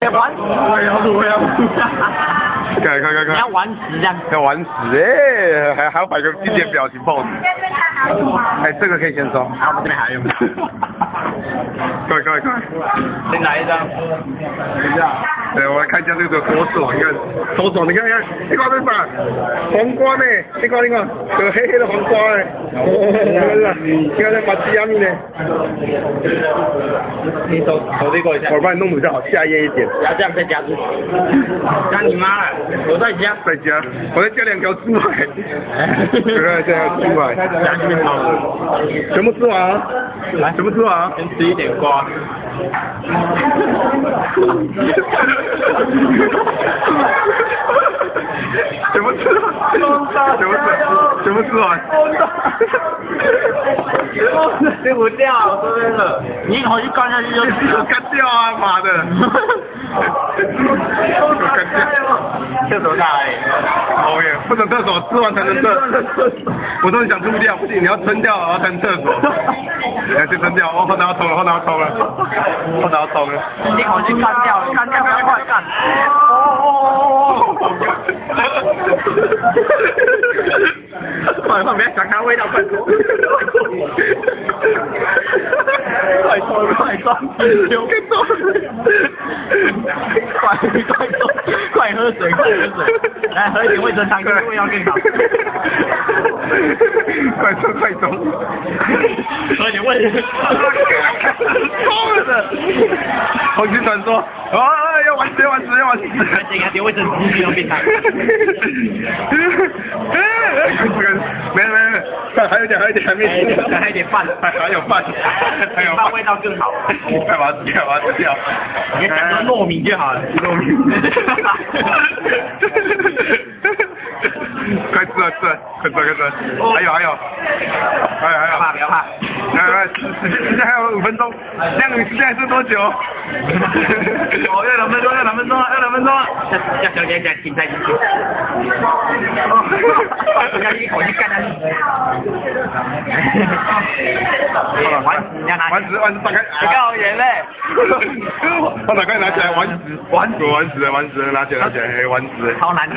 要玩死，我要。看。你要玩死这样。要玩死哎，还要摆个经典表情 pose。哎，这个可以先收。然后我们这边还有。快！先来一张。等一下。对，我来看一下这个多爽，你看，多爽！你看，你看这把黄瓜呢？你看，有黑黑的黄瓜哎。你看这把鸡鸭米呢？你手这个一下。我帮你弄比较好，下咽一点。要这样再加猪。加你妈了！我再加，我再加2条猪排。这样猪排。加进去好了。全部吃完啊？来，全部吃完啊？先吃一点瓜。全部吃完。吃不掉，这边了。你一口气干下去就干掉啊！妈的！干掉！厕所大而已。讨厌，不能厕所，吃完才能厕。我都想吐掉，不行，你要撑掉，然后才能厕所。你要先撑掉，我后脑要冲了。一口气干掉，快干！快，别想看味道，快说！快装！快喝水！来喝一点味噌汤，味道更好。快装！喝点味噌。疯了的！黄金传说，要玩死！这个点味噌汁要变汤。没，还有一点，还有点饭，还有饭味道更好。快把它吃掉，你讲成糯米就好了，糯米。快吃！还有，不要怕。时间还有5分钟，这样你时间还剩多久？要2分钟了。叫小姐停在进去。要一口气干下去。丸子打开，你看我眼泪。把打开拿起来，丸子拿起来，丸子。超难吃。